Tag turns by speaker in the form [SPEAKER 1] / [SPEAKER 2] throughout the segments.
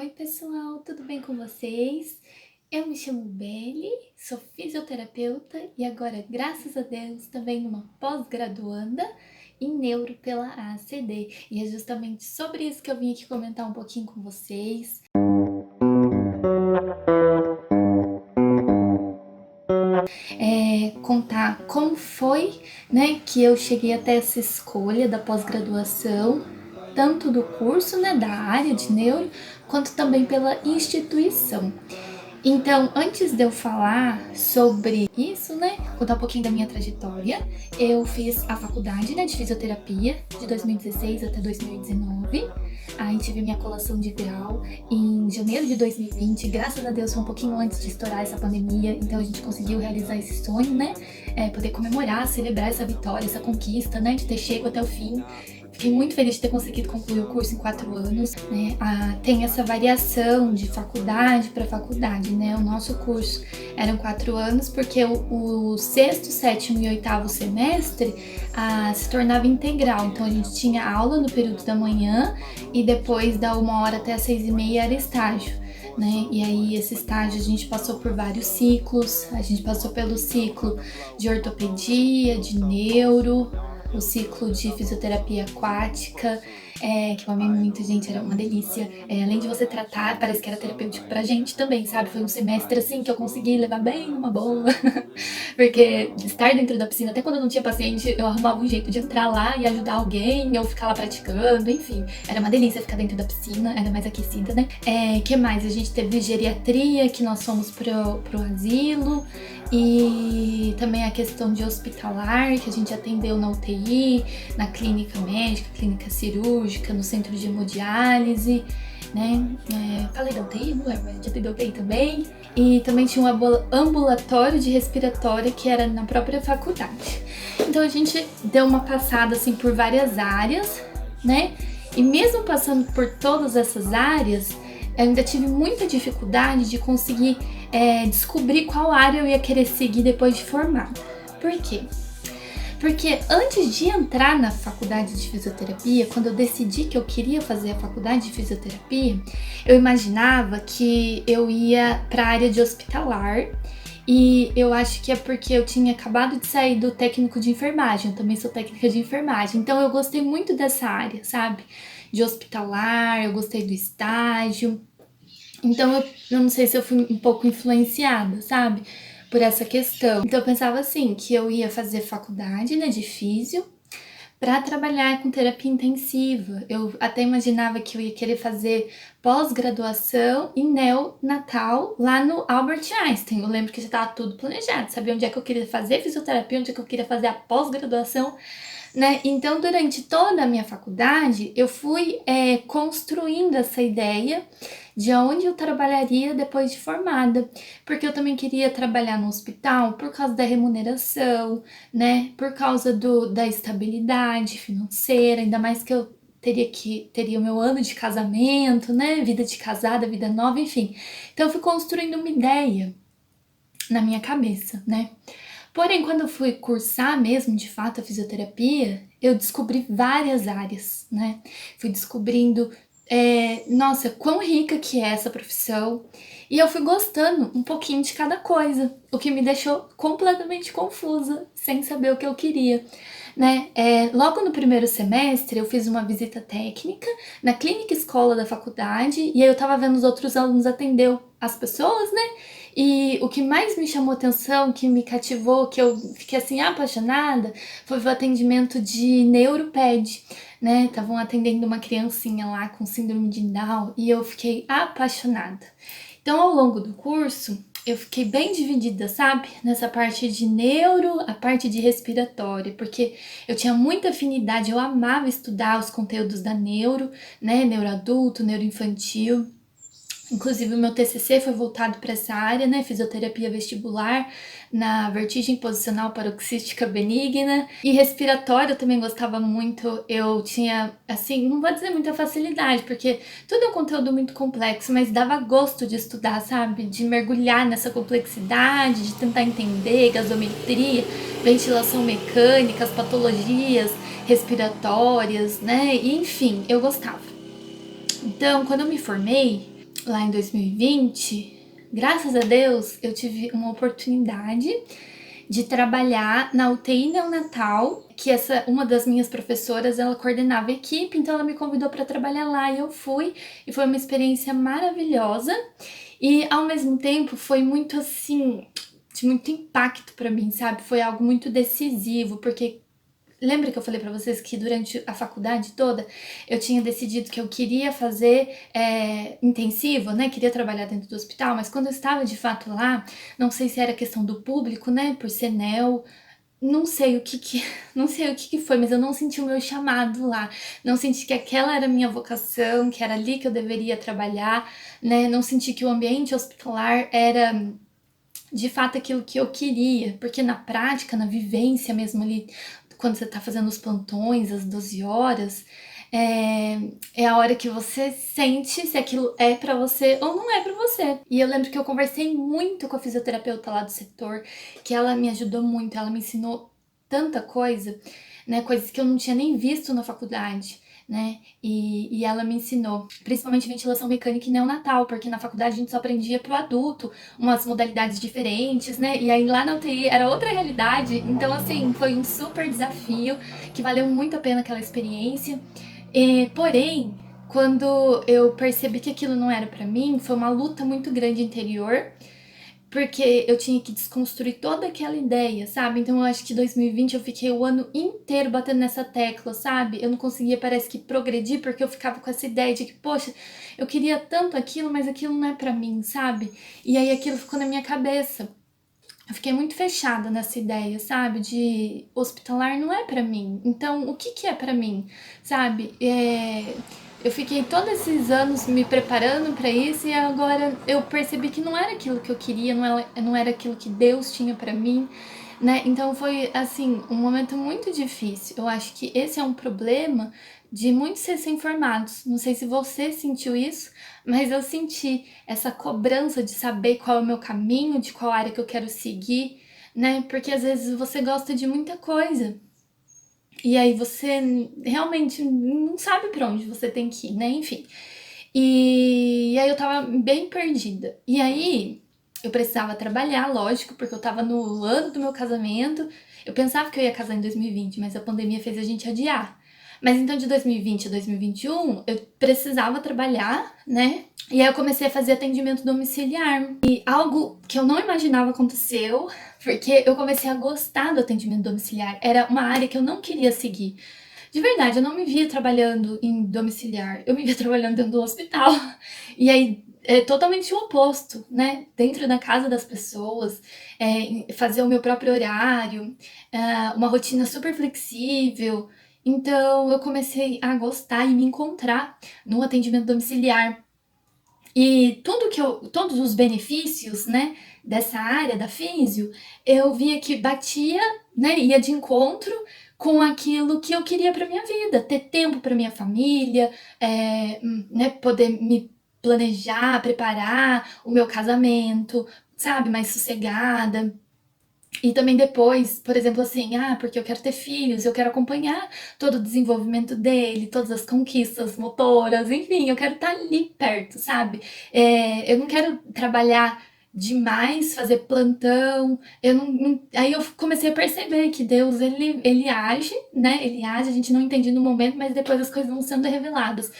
[SPEAKER 1] Oi, pessoal, tudo bem com vocês? Eu me chamo Belle, sou fisioterapeuta e agora, graças a Deus, também uma pós-graduanda em neuro pela AACD. E é justamente sobre isso que eu vim aqui comentar um pouquinho com vocês. Contar como foi, né, que eu cheguei até essa escolha da pós-graduação, tanto do curso, né, da área de neuro, quanto também pela instituição. Então, antes de eu falar sobre isso, né, contar um pouquinho da minha trajetória, eu fiz a faculdade, né, de fisioterapia de 2016 até 2019. Aí tive minha colação de grau em janeiro de 2020. Graças a Deus foi um pouquinho antes de estourar essa pandemia, então a gente conseguiu realizar esse sonho, né, poder comemorar, celebrar essa vitória, essa conquista, né, de ter chegado até o fim. Fiquei muito feliz de ter conseguido concluir o curso em 4 anos, né? Tem essa variação de faculdade para faculdade, né? O nosso curso eram 4 anos, porque o sexto, sétimo e oitavo semestre se tornava integral. Então a gente tinha aula no período da manhã e depois da 1 hora até as 6h30 era estágio. Né? E aí esse estágio a gente passou por vários ciclos, a gente passou pelo ciclo de ortopedia, de neuro, o ciclo de fisioterapia aquática, que eu amei muito, gente, era uma delícia. Além de você tratar, parece que era terapêutico pra gente também, sabe? Foi um semestre assim que eu consegui levar bem numa boa, porque estar dentro da piscina, até quando eu não tinha paciente, eu arrumava um jeito de entrar lá e ajudar alguém, ou ficar lá praticando, enfim. Era uma delícia ficar dentro da piscina, era mais aquecida, né? Que mais? A gente teve geriatria, que nós fomos pro asilo, e também a questão de hospitalar, que a gente atendeu na UTI, na clínica médica, clínica cirúrgica, no centro de hemodiálise, né? Falei da UTI, não lembro, a gente atendeu UTI também. E também tinha um ambulatório de respiratória que era na própria faculdade. Então a gente deu uma passada assim por várias áreas, né? E mesmo passando por todas essas áreas, eu ainda tive muita dificuldade de conseguir descobrir qual área eu ia querer seguir depois de formada. Por quê? Porque antes de entrar na faculdade de fisioterapia, quando eu decidi que eu queria fazer a faculdade de fisioterapia, eu imaginava que eu ia para a área de hospitalar. E eu acho que é porque eu tinha acabado de sair do técnico de enfermagem, eu também sou técnica de enfermagem, então eu gostei muito dessa área, sabe? De hospitalar, eu gostei do estágio. Então eu não sei se eu fui um pouco influenciada, sabe? Por essa questão. Então eu pensava assim, que eu ia fazer faculdade, né, de físio, para trabalhar com terapia intensiva. Eu até imaginava que eu ia querer fazer pós-graduação em neonatal lá no Albert Einstein. Eu lembro que já estava tudo planejado, sabia onde é que eu queria fazer fisioterapia, onde é que eu queria fazer a pós-graduação, né? Então, durante toda a minha faculdade, eu fui construindo essa ideia de onde eu trabalharia depois de formada, porque eu também queria trabalhar no hospital por causa da remuneração, né? Por causa da estabilidade financeira, ainda mais que eu teria o meu ano de casamento, né? Vida de casada, vida nova, enfim. Então, eu fui construindo uma ideia na minha cabeça, né? Porém, quando eu fui cursar mesmo, de fato, a fisioterapia, eu descobri várias áreas, né? Fui descobrindo, nossa, quão rica que é essa profissão. E eu fui gostando um pouquinho de cada coisa, o que me deixou completamente confusa, sem saber o que eu queria. Né? Logo no primeiro semestre, eu fiz uma visita técnica na clínica escola da faculdade, e aí eu tava vendo os outros alunos atender as pessoas, né? E o que mais me chamou atenção, que me cativou, que eu fiquei assim apaixonada, foi o atendimento de neuroped, né? Estavam atendendo uma criancinha lá com síndrome de Down e eu fiquei apaixonada. Então, ao longo do curso, eu fiquei bem dividida, sabe? Nessa parte de neuro, a parte de respiratória, porque eu tinha muita afinidade, eu amava estudar os conteúdos da neuro, né? Neuroadulto, neuroinfantil. Inclusive, o meu TCC foi voltado para essa área, né? Fisioterapia vestibular, na vertigem posicional paroxística benigna. E respiratório eu também gostava muito. Eu tinha, assim, não vou dizer muita facilidade, porque tudo é um conteúdo muito complexo, mas dava gosto de estudar, sabe? De mergulhar nessa complexidade, de tentar entender gasometria, ventilação mecânica, as patologias respiratórias, né? E, enfim, eu gostava. Então, quando eu me formei, lá em 2020, graças a Deus, eu tive uma oportunidade de trabalhar na UTI neonatal, que uma das minhas professoras, ela coordenava a equipe, então ela me convidou para trabalhar lá e eu fui, e foi uma experiência maravilhosa. E ao mesmo tempo foi muito assim, de muito impacto para mim, sabe? Foi algo muito decisivo, porque lembra que eu falei pra vocês que durante a faculdade toda eu tinha decidido que eu queria fazer intensivo, né? Queria trabalhar dentro do hospital, mas quando eu estava de fato lá, não sei se era questão do público, né? Por ser neo, não sei não sei o que foi, mas eu não senti o meu chamado lá. Não senti que aquela era a minha vocação, que era ali que eu deveria trabalhar, né? Não senti que o ambiente hospitalar era de fato aquilo que eu queria, porque na prática, na vivência mesmo ali, quando você tá fazendo os plantões, as 12 horas, é a hora que você sente se aquilo é pra você ou não é pra você. E eu lembro que eu conversei muito com a fisioterapeuta lá do setor, que ela me ajudou muito, ela me ensinou tanta coisa, né, coisas que eu não tinha nem visto na faculdade, né? E ela me ensinou, principalmente ventilação mecânica e neonatal, porque na faculdade a gente só aprendia pro adulto, umas modalidades diferentes, né? E aí lá na UTI era outra realidade, então assim, foi um super desafio que valeu muito a pena aquela experiência. Porém, quando eu percebi que aquilo não era pra mim, foi uma luta muito grande interior, porque eu tinha que desconstruir toda aquela ideia, sabe? Então eu acho que 2020 eu fiquei o ano inteiro batendo nessa tecla, sabe? Eu não conseguia, parece que, progredir, porque eu ficava com essa ideia de que, poxa, eu queria tanto aquilo, mas aquilo não é pra mim, sabe? E aí aquilo ficou na minha cabeça. Eu fiquei muito fechada nessa ideia, sabe? De hospitalar não é pra mim. Então, o que que é pra mim, sabe? Eu fiquei todos esses anos me preparando pra isso e agora eu percebi que não era aquilo que eu queria, não era aquilo que Deus tinha pra mim, né? Então foi assim, um momento muito difícil. Eu acho que esse é um problema de muitos recém-formados. Não sei se você sentiu isso, mas eu senti essa cobrança de saber qual é o meu caminho, de qual área que eu quero seguir, né? Porque às vezes você gosta de muita coisa. E aí você realmente não sabe pra onde você tem que ir, né? Enfim. E aí eu tava bem perdida. E aí eu precisava trabalhar, lógico, porque eu tava no ano do meu casamento. Eu pensava que eu ia casar em 2020, mas a pandemia fez a gente adiar. Mas então de 2020 a 2021 eu precisava trabalhar, né? E aí eu comecei a fazer atendimento domiciliar. E algo que eu não imaginava aconteceu, porque eu comecei a gostar do atendimento domiciliar. Era uma área que eu não queria seguir. De verdade, eu não me via trabalhando em domiciliar, eu me via trabalhando dentro do hospital. E aí é totalmente o oposto, né? Dentro da casa das pessoas, fazer o meu próprio horário, uma rotina super flexível. Então eu comecei a gostar e me encontrar no atendimento domiciliar. E todos os benefícios, né, dessa área da físio, eu via que batia, né, ia de encontro com aquilo que eu queria para minha vida, ter tempo para minha família, né, poder me planejar, preparar o meu casamento, sabe, mais sossegada. E também depois, por exemplo, assim, porque eu quero ter filhos, eu quero acompanhar todo o desenvolvimento dele, todas as conquistas motoras, enfim, eu quero estar ali perto, sabe? Eu não quero trabalhar demais, fazer plantão. Aí eu comecei a perceber que Deus, ele age, né? Ele age, a gente não entende no momento, mas depois as coisas vão sendo reveladas.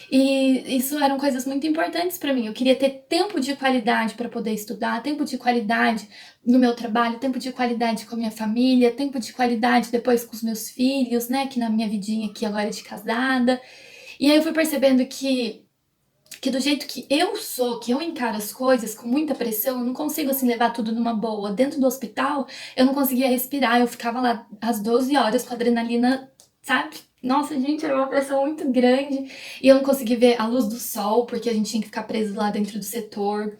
[SPEAKER 1] E isso eram coisas muito importantes para mim. Eu queria ter tempo de qualidade para poder estudar, tempo de qualidade no meu trabalho, tempo de qualidade com a minha família, tempo de qualidade depois com os meus filhos, né? Que na minha vidinha aqui agora de casada. E aí eu fui percebendo que do jeito que eu sou, que eu encaro as coisas com muita pressão, eu não consigo assim levar tudo numa boa. Dentro do hospital, eu não conseguia respirar, eu ficava lá às 12 horas com a adrenalina, sabe? Nossa, gente, era uma pressão muito grande. E eu não conseguia ver a luz do sol, porque a gente tinha que ficar preso lá dentro do setor.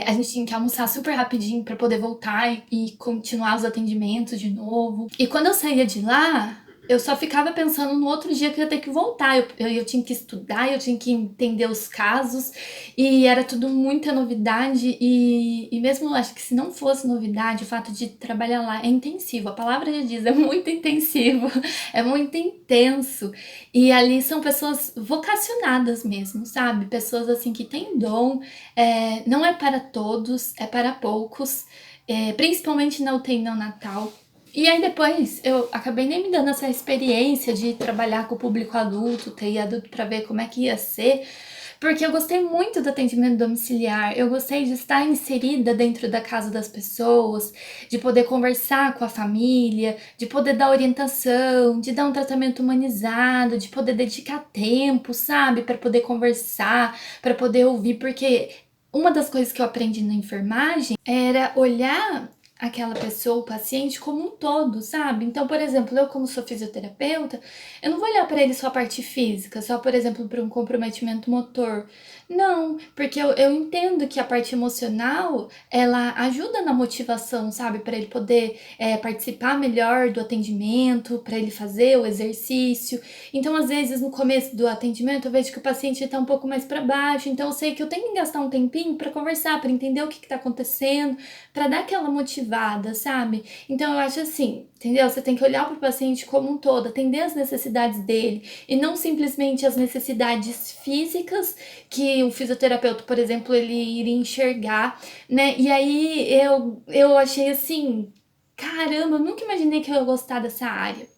[SPEAKER 1] A gente tinha que almoçar super rapidinho para poder voltar e continuar os atendimentos de novo. E quando eu saía de lá, Eu só ficava pensando no outro dia que eu ia ter que voltar. Eu tinha que estudar, eu tinha que entender os casos, e era tudo muita novidade. E mesmo acho que se não fosse novidade, o fato de trabalhar lá é intensivo. A palavra já diz, é muito intensivo, é muito intenso. E ali são pessoas vocacionadas mesmo, sabe? Pessoas assim que têm dom, não é para todos, é para poucos, principalmente na UTI neonatal. E aí depois eu acabei nem me dando essa experiência de trabalhar com o público adulto, TI adulto, para ver como é que ia ser, porque eu gostei muito do atendimento domiciliar, eu gostei de estar inserida dentro da casa das pessoas, de poder conversar com a família, de poder dar orientação, de dar um tratamento humanizado, de poder dedicar tempo, sabe, para poder conversar, para poder ouvir, porque uma das coisas que eu aprendi na enfermagem era olhar aquela pessoa, o paciente, como um todo, sabe? Então, por exemplo, eu como sou fisioterapeuta, eu não vou olhar para ele só a parte física, só, por exemplo, para um comprometimento motor. Não, porque eu entendo que a parte emocional, ela ajuda na motivação, sabe? Para ele poder participar melhor do atendimento, para ele fazer o exercício. Então, às vezes, no começo do atendimento, eu vejo que o paciente está um pouco mais para baixo, então eu sei que eu tenho que gastar um tempinho para conversar, para entender o que está acontecendo, para dar aquela motivada, sabe? Então eu acho assim, entendeu? Você tem que olhar para o paciente como um todo, atender as necessidades dele e não simplesmente as necessidades físicas que o fisioterapeuta, por exemplo, ele iria enxergar, né? E aí eu achei assim, caramba, eu nunca imaginei que eu ia gostar dessa área.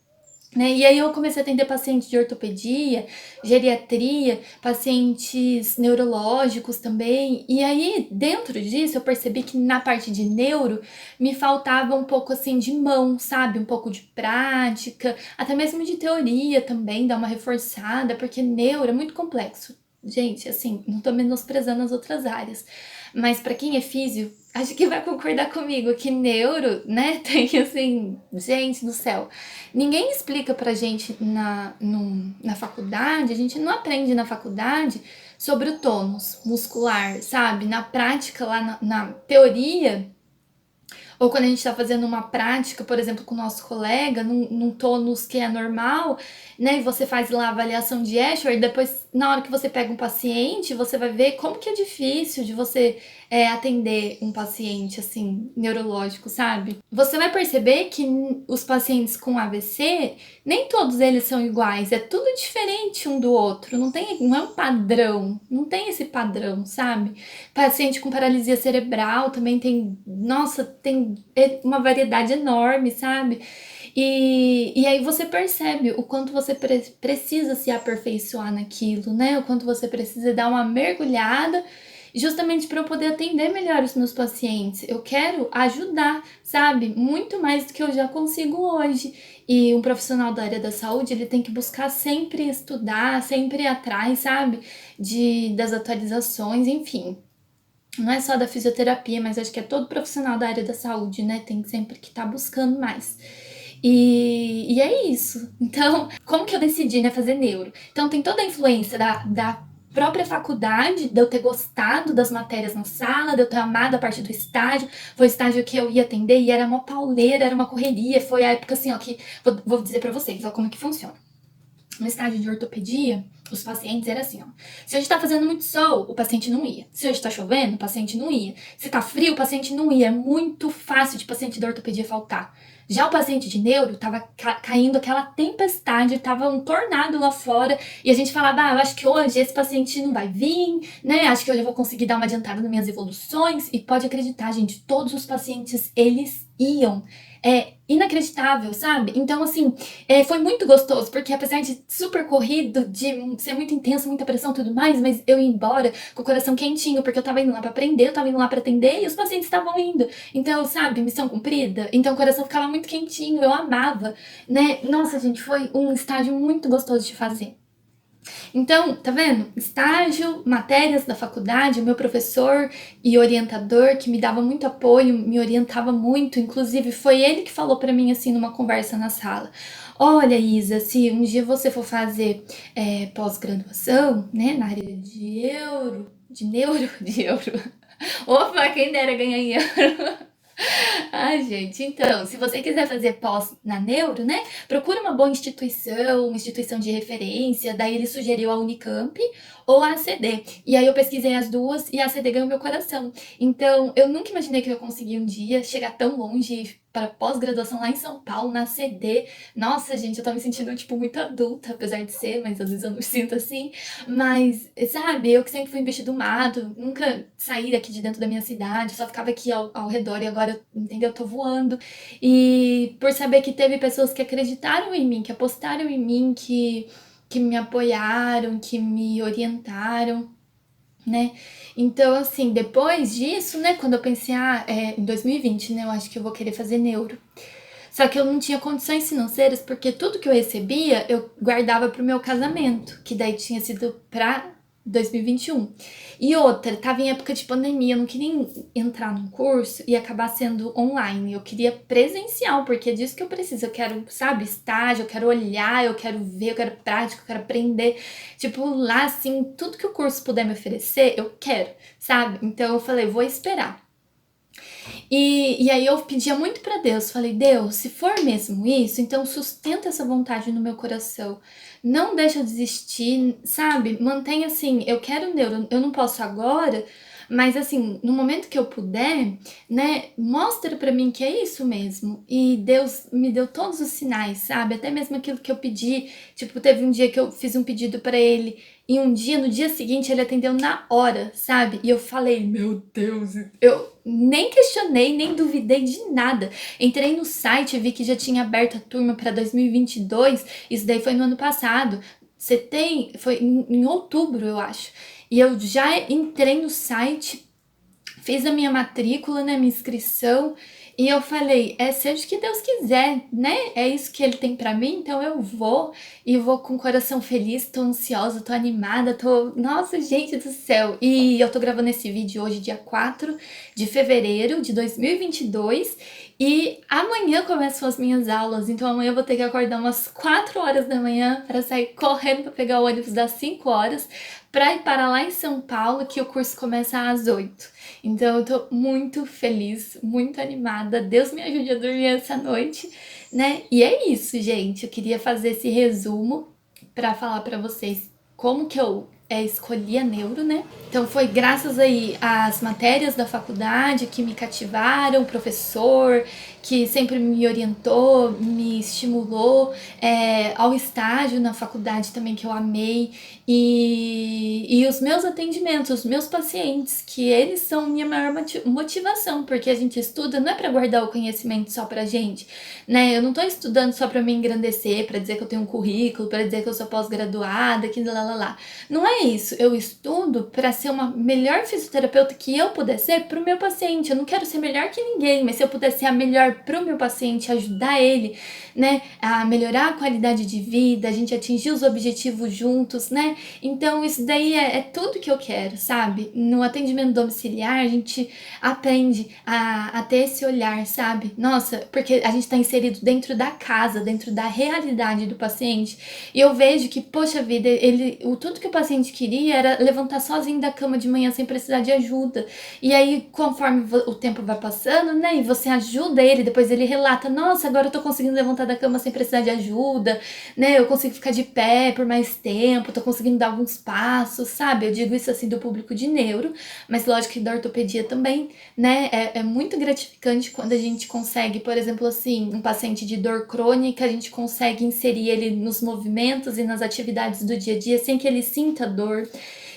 [SPEAKER 1] Né? E aí eu comecei a atender pacientes de ortopedia, geriatria, pacientes neurológicos também. E aí, dentro disso, eu percebi que na parte de neuro me faltava um pouco assim de mão, sabe? Um pouco de prática, até mesmo de teoria também, dar uma reforçada, porque neuro é muito complexo. Gente, assim, não tô menosprezando as outras áreas, mas para quem é físio, acho que vai concordar comigo que neuro, né, tem assim, gente do céu. Ninguém explica pra gente na faculdade, a gente não aprende na faculdade sobre o tônus muscular, sabe? Na prática, lá na teoria, ou quando a gente está fazendo uma prática, por exemplo, com o nosso colega, num tônus que é normal, né? E você faz lá a avaliação de Escher, e depois, na hora que você pega um paciente, você vai ver como que é difícil de você atender um paciente, assim, neurológico, sabe? Você vai perceber que os pacientes com AVC, nem todos eles são iguais, é tudo diferente um do outro, não é um padrão, não tem esse padrão, sabe? Paciente com paralisia cerebral também tem, nossa, tem uma variedade enorme, sabe? E aí você percebe o quanto você precisa se aperfeiçoar naquilo, né? O quanto você precisa dar uma mergulhada justamente para eu poder atender melhor os meus pacientes. Eu quero ajudar, sabe? Muito mais do que eu já consigo hoje. E um profissional da área da saúde, ele tem que buscar sempre estudar, sempre ir atrás, sabe? Das atualizações, enfim. Não é só da fisioterapia, mas acho que é todo profissional da área da saúde, né? Tem sempre que estar buscando mais. E é isso. Então, como que eu decidi, né, fazer neuro? Então, tem toda a influência da própria faculdade, de eu ter gostado das matérias na sala, de eu ter amado a parte do estágio. Foi o estágio que eu ia atender e era uma pauleira, era uma correria. Foi a época assim, ó, que vou dizer pra vocês, ó, como é que funciona. No estágio de ortopedia, os pacientes era assim, ó. Se hoje tá fazendo muito sol, o paciente não ia. Se hoje tá chovendo, o paciente não ia. Se tá frio, o paciente não ia. É muito fácil de paciente da ortopedia faltar. Já o paciente de neuro tava caindo aquela tempestade, tava um tornado lá fora, e a gente falava, eu acho que hoje esse paciente não vai vir, né? Acho que hoje eu vou conseguir dar uma adiantada nas minhas evoluções. E pode acreditar, gente, todos os pacientes, eles iam. É inacreditável, sabe? Então, assim, foi muito gostoso, porque apesar de super corrido, de ser muito intenso, muita pressão e tudo mais, mas eu ia embora com o coração quentinho, porque eu tava indo lá pra aprender, eu tava indo lá pra atender e os pacientes estavam indo. Então, sabe, missão cumprida. Então o coração ficava muito quentinho, eu amava, né? Nossa, gente, foi um estágio muito gostoso de fazer. Então, tá vendo? Estágio, matérias da faculdade, o meu professor e orientador que me dava muito apoio, me orientava muito, inclusive foi ele que falou pra mim assim numa conversa na sala. Olha, Isa, se um dia você for fazer pós-graduação, né, na área de neuro, de euro. Opa, quem dera ganhar em euro. Ai, gente, então, se você quiser fazer pós na Neuro, né, procura uma boa instituição, uma instituição de referência. Daí ele sugeriu a Unicamp ou a ACD. E aí eu pesquisei as duas e a ACD ganhou meu coração. Então, eu nunca imaginei que eu ia conseguir um dia chegar tão longe para pós-graduação lá em São Paulo, na ACD. Nossa, gente, eu tô me sentindo, tipo, muito adulta, apesar de ser, mas às vezes eu não me sinto assim. Mas, sabe, eu que sempre fui bicho do mato, nunca saí daqui de dentro da minha cidade, só ficava aqui ao redor e agora, entendeu? Eu tô voando. E por saber que teve pessoas que acreditaram em mim, que apostaram em mim, que me apoiaram, que me orientaram, né? Então, assim, depois disso, né, quando eu pensei, em 2020, né, eu acho que eu vou querer fazer neuro. Só que eu não tinha condições financeiras, porque tudo que eu recebia eu guardava pro meu casamento, que daí tinha sido pra 2021. E outra, tava em época de pandemia, eu não queria entrar num curso e acabar sendo online. Eu queria presencial, porque é disso que eu preciso. Eu quero, sabe, estágio, eu quero olhar, eu quero ver, eu quero prática, eu quero aprender. Tipo, lá, assim, tudo que o curso puder me oferecer, eu quero, sabe? Então eu falei, vou esperar. E aí eu pedia muito pra Deus, falei, Deus, se for mesmo isso, então sustenta essa vontade no meu coração. Não deixa eu desistir, sabe? Mantenha assim, eu quero neuro, eu não posso agora, mas assim, no momento que eu puder, né, mostra pra mim que é isso mesmo. E Deus me deu todos os sinais, sabe? Até mesmo aquilo que eu pedi, tipo, teve um dia que eu fiz um pedido pra ele e um dia, no dia seguinte, ele atendeu na hora, sabe? E eu falei, meu Deus, eu nem questionei, nem duvidei de nada. Entrei no site, vi que já tinha aberto a turma para 2022. Isso daí foi no ano passado. Você tem, foi em outubro, eu acho. E eu já entrei no site, fiz a minha matrícula, né, minha inscrição, e eu falei, seja o que Deus quiser, né? É isso que ele tem pra mim, então eu vou e vou com o coração feliz, tô ansiosa, tô animada, tô, nossa, gente do céu. E eu tô gravando esse vídeo hoje, dia 4 de fevereiro de 2022, e amanhã começam as minhas aulas, então amanhã eu vou ter que acordar umas 4 horas da manhã para sair correndo para pegar o ônibus das 5 horas para ir para lá em São Paulo, que o curso começa às 8. Então eu tô muito feliz, muito animada. Deus me ajude a dormir essa noite, né? E é isso, gente. Eu queria fazer esse resumo para falar para vocês como que eu escolhi a neuro, né? Então foi graças aí às matérias da faculdade que me cativaram, o professor que sempre me orientou, me estimulou, ao estágio na faculdade também que eu amei, e os meus atendimentos, os meus pacientes, que eles são minha maior motivação, porque a gente estuda não é para guardar o conhecimento só pra gente, né? Eu não tô estudando só para me engrandecer, para dizer que eu tenho um currículo, para dizer que eu sou pós-graduada, que lá. Não é isso. Eu estudo para ser uma melhor fisioterapeuta que eu puder ser pro meu paciente. Eu não quero ser melhor que ninguém, mas se eu puder ser a melhor pro meu paciente, ajudar ele, né, a melhorar a qualidade de vida, a gente atingir os objetivos juntos, né? Então isso daí é tudo que eu quero, sabe? No atendimento domiciliar, a gente aprende a ter esse olhar, sabe? Nossa, porque a gente tá inserido dentro da casa, dentro da realidade do paciente. E eu vejo que, poxa vida, tudo que o paciente queria era levantar sozinho da cama de manhã sem precisar de ajuda. E aí, conforme o tempo vai passando, né, e você ajuda ele, depois ele relata, nossa, agora eu tô conseguindo levantar da cama sem precisar de ajuda, né, eu consigo ficar de pé por mais tempo, tô conseguindo dar alguns passos, sabe? Eu digo isso assim do público de neuro, mas lógico que da ortopedia também, né, é muito gratificante quando a gente consegue, por exemplo, assim, um paciente de dor crônica, a gente consegue inserir ele nos movimentos e nas atividades do dia a dia sem que ele sinta dor.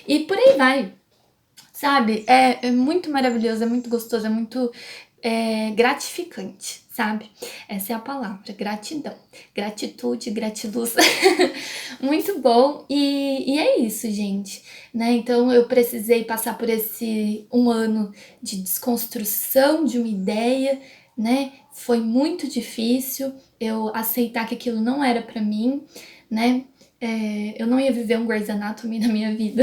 [SPEAKER 1] E por aí vai, sabe? É muito maravilhoso, é muito gostoso, é muito gratificante, sabe? Essa é a palavra, gratidão. Gratitude, gratiluz. Muito bom. E é isso, gente. Né? Então eu precisei passar por esse um ano de desconstrução de uma ideia, né? Foi muito difícil eu aceitar que aquilo não era para mim, né? eu não ia viver um Grey's Anatomy na minha vida.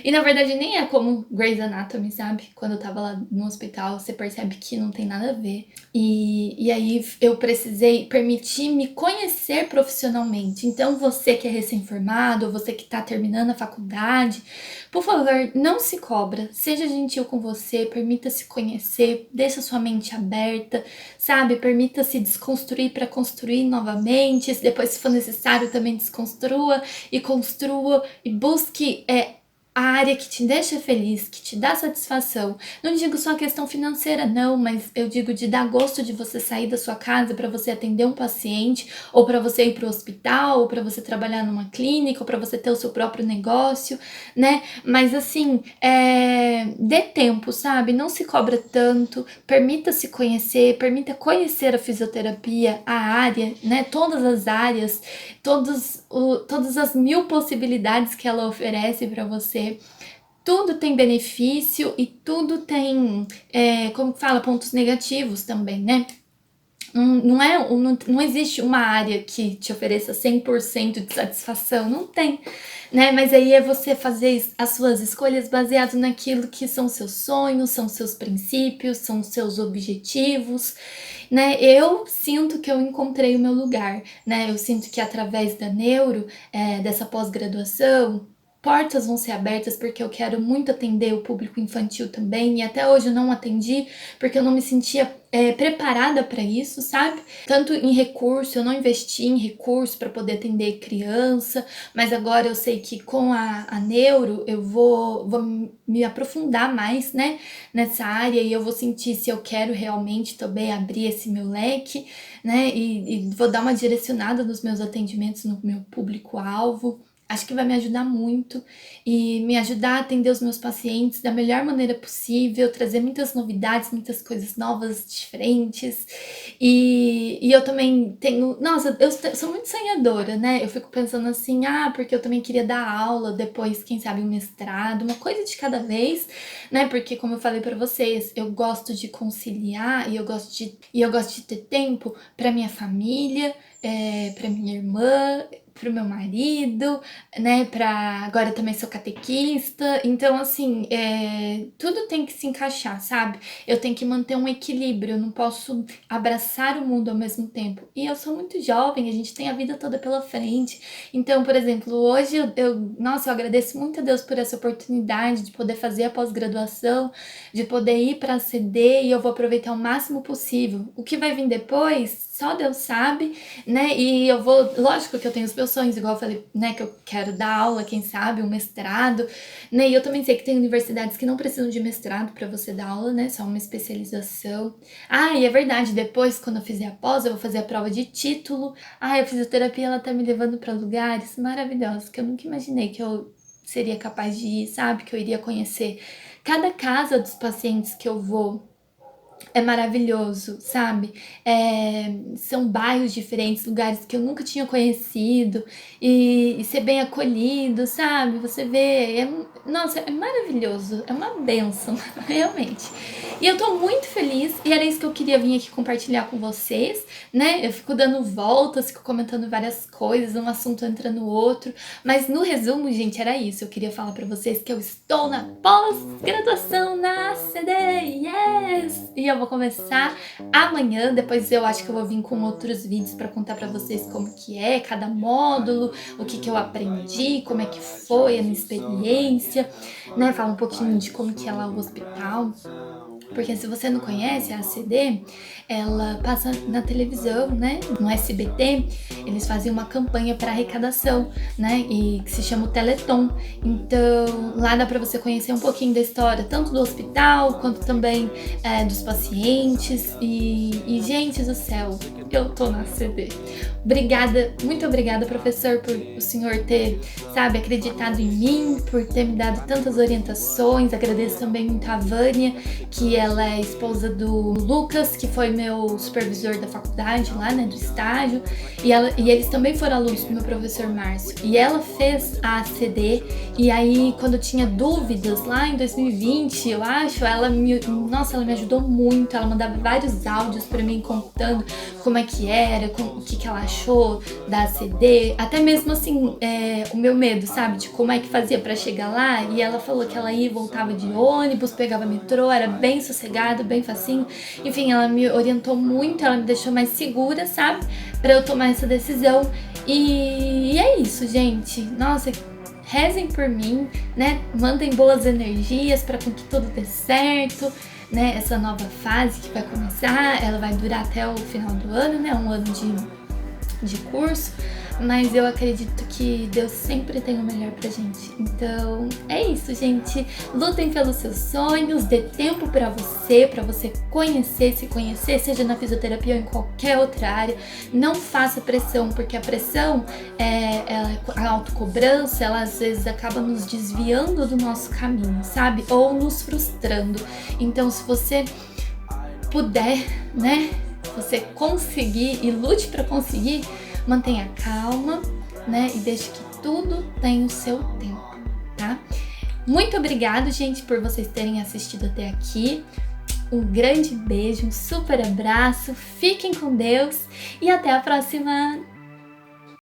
[SPEAKER 1] E na verdade nem é como Grey's Anatomy, sabe? Quando eu tava lá no hospital, você percebe que não tem nada a ver. E aí eu precisei permitir me conhecer profissionalmente. Então você que é recém-formado, ou você que tá terminando a faculdade, por favor, não se cobra, seja gentil com você, permita-se conhecer, deixa sua mente aberta, sabe? Permita-se desconstruir para construir novamente, se depois se for necessário também desconstrua e construa e busque a área que te deixa feliz, que te dá satisfação. Não digo só a questão financeira, não, mas eu digo de dar gosto de você sair da sua casa para você atender um paciente, ou para você ir para o hospital, ou para você trabalhar numa clínica, ou para você ter o seu próprio negócio, né? Mas assim, dê tempo, sabe? Não se cobra tanto, permita-se conhecer, permita conhecer a fisioterapia, a área, né? Todas as áreas, todas as mil possibilidades que ela oferece para você. Tudo tem benefício e tudo tem, como fala, pontos negativos também, né? Não existe uma área que te ofereça 100% de satisfação, não tem, né? Mas aí é você fazer as suas escolhas baseado naquilo que são seus sonhos, são seus princípios, são seus objetivos, né? Eu sinto que eu encontrei o meu lugar, né? Eu sinto que através da neuro, dessa pós-graduação, portas vão ser abertas porque eu quero muito atender o público infantil também, e até hoje eu não atendi porque eu não me sentia preparada para isso, sabe? Tanto em recurso, eu não investi em recurso para poder atender criança, mas agora eu sei que com a neuro eu vou me aprofundar mais, né, nessa área, e eu vou sentir se eu quero realmente também abrir esse meu leque, né, e vou dar uma direcionada nos meus atendimentos no meu público-alvo. Acho que vai me ajudar muito e me ajudar a atender os meus pacientes da melhor maneira possível, trazer muitas novidades, muitas coisas novas, diferentes. E eu também tenho. Nossa, sou muito sonhadora, né? Eu fico pensando assim, porque eu também queria dar aula depois, quem sabe, um mestrado, uma coisa de cada vez, né? Porque, como eu falei pra vocês, eu gosto de conciliar e eu gosto de ter tempo pra minha família, pra minha irmã, pro meu marido, né, agora eu também sou catequista, então assim, tudo tem que se encaixar, sabe? Eu tenho que manter um equilíbrio, eu não posso abraçar o mundo ao mesmo tempo. E eu sou muito jovem, a gente tem a vida toda pela frente. Então, por exemplo, hoje nossa, eu agradeço muito a Deus por essa oportunidade de poder fazer a pós-graduação, de poder ir para a CD, e eu vou aproveitar o máximo possível. O que vai vir depois, só Deus sabe, né? E eu vou, lógico que eu tenho os meus sonhos, igual eu falei, né, que eu quero dar aula, quem sabe, um mestrado, né? E eu também sei que tem universidades que não precisam de mestrado para você dar aula, né? Só uma especialização. E é verdade, depois, quando eu fizer a pós, eu vou fazer a prova de título. A fisioterapia, ela tá me levando para lugares maravilhosos que eu nunca imaginei que eu seria capaz de ir, sabe? Que eu iria conhecer. Cada casa dos pacientes que eu vou é maravilhoso, sabe? São bairros diferentes, lugares que eu nunca tinha conhecido, e ser bem acolhido, sabe? Você vê, nossa, é maravilhoso, é uma bênção, realmente. E eu tô muito feliz, e era isso que eu queria vir aqui compartilhar com vocês, né? Eu fico dando voltas, fico comentando várias coisas, um assunto entra no outro, mas no resumo, gente, era isso. Eu queria falar pra vocês que eu estou na pós-graduação na CD, yes! E eu vou começar amanhã, depois eu acho que eu vou vir com outros vídeos pra contar pra vocês como que é cada módulo, o que eu aprendi, como é que foi a minha experiência, né? Falar um pouquinho de como que é lá o hospital. Porque se você não conhece a ACD, ela passa na televisão, né? No SBT, eles fazem uma campanha para arrecadação, né? E que se chama o Teleton. Então, lá dá para você conhecer um pouquinho da história, tanto do hospital, quanto também dos pacientes. E, gente do céu, eu tô na ACD. Obrigada, muito obrigada, professor, por o senhor ter, sabe, acreditado em mim, por ter me dado tantas orientações. Agradeço também muito a Vânia, que ela é esposa do Lucas, que foi meu supervisor da faculdade lá, né, do estágio, e eles também foram alunos do meu professor Márcio. E ela fez a ACD, e aí quando eu tinha dúvidas lá em 2020, eu acho, ela me ajudou muito. Ela mandava vários áudios pra mim contando como é que era, o que ela achou da ACD, até mesmo assim, o meu medo, sabe, de como é que fazia pra chegar lá. E ela falou que ela ia e voltava de ônibus, pegava metrô, era bem sossegado, bem facinho. Enfim, ela me orientou muito, ela me deixou mais segura, sabe, pra eu tomar essa decisão. E é isso, gente. Nossa, rezem por mim, né? Mandem boas energias para que tudo dê certo, né? Essa nova fase que vai começar, ela vai durar até o final do ano, né? Um ano de curso, mas eu acredito que Deus sempre tem o melhor pra gente. Então é isso, gente. Lutem pelos seus sonhos, dê tempo pra você se conhecer, seja na fisioterapia ou em qualquer outra área. Não faça pressão, porque a pressão, a autocobrança, ela às vezes acaba nos desviando do nosso caminho, sabe? Ou nos frustrando. Então, se você puder, né? Você conseguir e lute para conseguir, mantenha calma, né? E deixe que tudo tenha o seu tempo, tá? Muito obrigada, gente, por vocês terem assistido até aqui. Um grande beijo, um super abraço, fiquem com Deus e até a próxima!